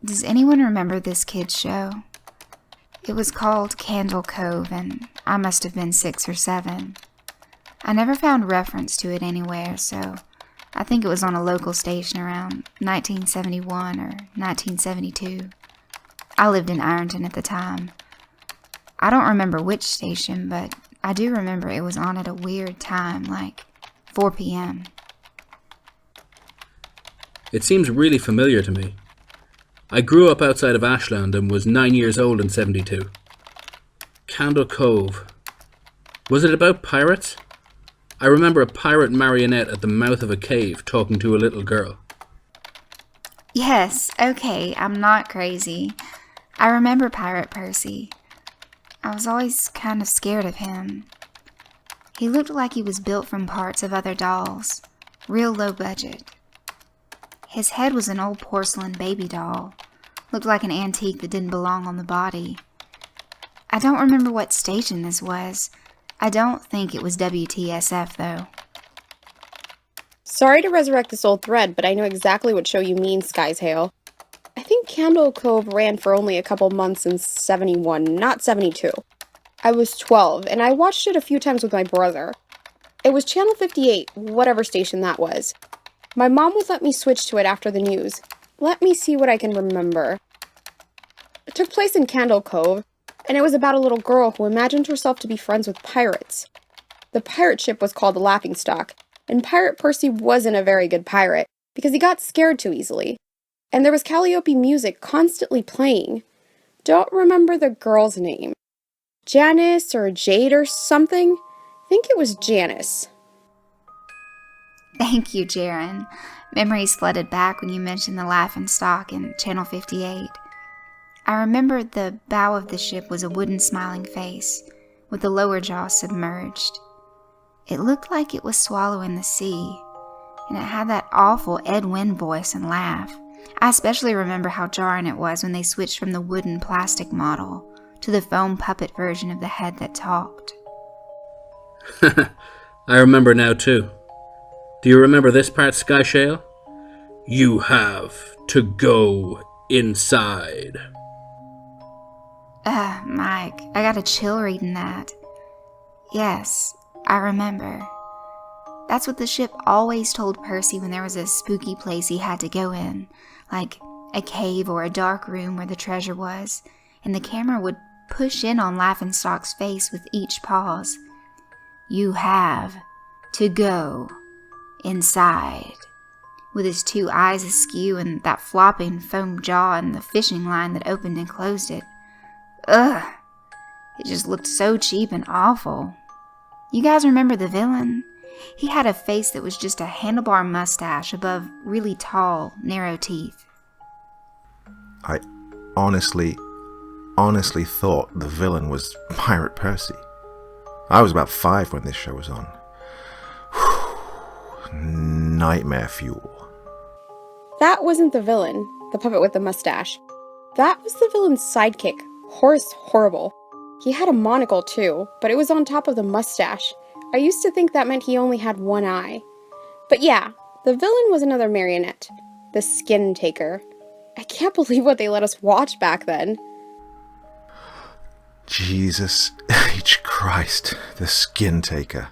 Does anyone remember this kid's show? It was called Cove, and I must have been 6 or 7. I never found reference to it anywhere, so I think it was on a local station around 1971 or 1972. I lived in Ironton at the time. I don't remember which station, but I do remember it was on at a weird time, like 4 p.m. It seems really familiar to me. I grew up outside of Ashland and was 9 years old in 72. Candle Cove. Was it about pirates? I remember a pirate marionette at the mouth of a cave talking to a little girl. Yes, okay, I'm not crazy. I remember Pirate Percy. I was always kind of scared of him. He looked like he was built from parts of other dolls, real low budget. His head was an old porcelain baby doll. Looked like an antique that didn't belong on the body. I don't remember what station this was. I don't think it was WTSF, though. Sorry to resurrect this old thread, but I know exactly what show you mean, Sky's Hail. I think Candle Cove ran for only a couple months in 71, not 72. I was 12, and I watched it a few times with my brother. It was Channel 58, whatever station that was. My mom would let me switch to it after the news. Let me see what I can remember. It took place in Candle Cove, and it was about a little girl who imagined herself to be friends with pirates. The pirate ship was called the Laughingstock, and Pirate Percy wasn't a very good pirate, because he got scared too easily. And there was Calliope music constantly playing. Don't remember the girl's name. Janice or Jade or something? I think it was Janice. Thank you, Jaren. Memories flooded back when you mentioned the Laughingstock in Channel 58. I remembered the bow of the ship was a wooden smiling face, with the lower jaw submerged. It looked like it was swallowing the sea, and it had that awful Ed Wynn voice and laugh. I especially remember how jarring it was when they switched from the wooden plastic model to the foam puppet version of the head that talked. I remember now too. Do you remember this part, Sky Shale? You have to go inside. Mike, I got a chill reading that. Yes, I remember. That's what the ship always told Percy when there was a spooky place he had to go in, like a cave or a dark room where the treasure was, and the camera would push in on Laughingstock's face with each pause. You have to go inside. With his 2 eyes askew and that flopping foam jaw and the fishing line that opened and closed it. Ugh! It just looked so cheap and awful. You guys remember the villain? He had a face that was just a handlebar mustache above really tall, narrow teeth. I honestly thought the villain was Pirate Percy. I was about 5 when this show was on. Nightmare fuel. That wasn't the villain, the puppet with the mustache. That was the villain's sidekick, Horace Horrible. He had a monocle too, but it was on top of the mustache. I used to think that meant he only had 1 eye. But yeah, the villain was another marionette, the Skin Taker. I can't believe what they let us watch back then. Jesus H. Christ, the Skin Taker.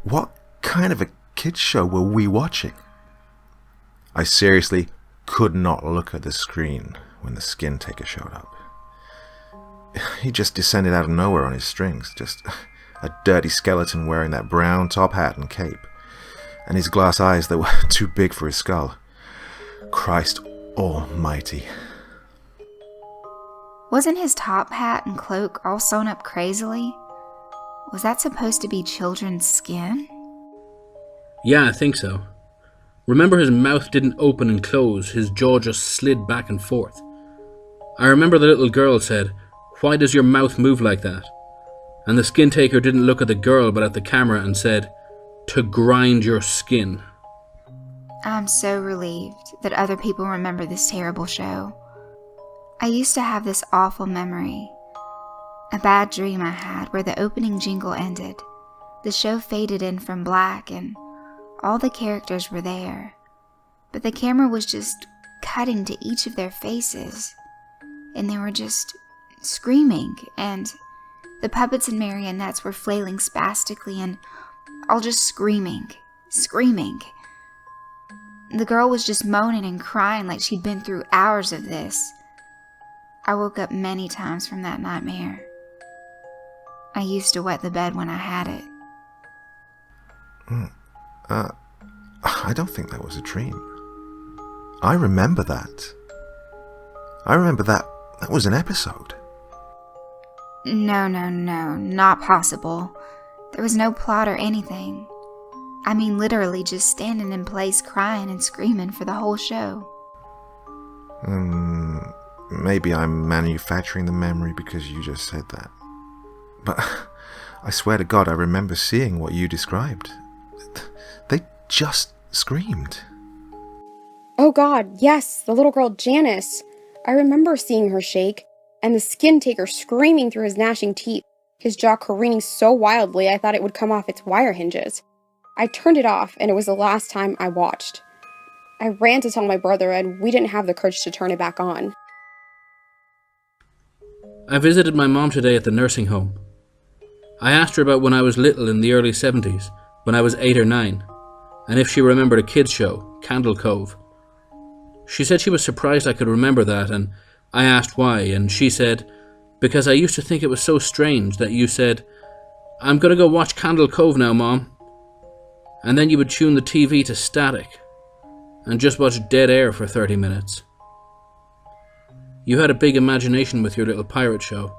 What kind of a kids show were we watching? I seriously could not look at the screen when the Skin Taker showed up. He just descended out of nowhere on his strings, just a dirty skeleton wearing that brown top hat and cape, and his glass eyes that were too big for his skull. Christ almighty. Wasn't his top hat and cloak all sewn up crazily? Was that supposed to be children's skin? Yeah, I think so. Remember his mouth didn't open and close, his jaw just slid back and forth. I remember the little girl said, "Why does your mouth move like that?" And the Skin Taker didn't look at the girl but at the camera and said, "To grind your skin." I'm so relieved that other people remember this terrible show. I used to have this awful memory. A bad dream I had where the opening jingle ended. The show faded in from black and all the characters were there. But the camera was just cutting to each of their faces, and they were just screaming, and the puppets and marionettes were flailing spastically and all just screaming. The girl was just moaning and crying like she'd been through hours of this. I woke up many times from that nightmare. I used to wet the bed when I had it. I don't think that was a dream. I remember that. That was an episode. No, not possible. There was no plot or anything. I mean, literally just standing in place crying and screaming for the whole show. Maybe I'm manufacturing the memory because you just said that. But I swear to God, I remember seeing what you described. They just screamed. Oh God, yes, the little girl Janice. I remember seeing her shake, and the skin taker screaming through his gnashing teeth, his jaw careening so wildly I thought it would come off its wire hinges. I turned it off, and it was the last time I watched. I ran to tell my brother, and we didn't have the courage to turn it back on. I visited my mom today at the nursing home. I asked her about when I was little in the early 70s, when I was 8 or 9, and if she remembered a kids show, Candle Cove. She said she was surprised I could remember that, and I asked why, and she said, because I used to think it was so strange that you said, "I'm gonna go watch Candle Cove now, Mom." And then you would tune the TV to static, and just watch dead air for 30 minutes. You had a big imagination with your little pirate show.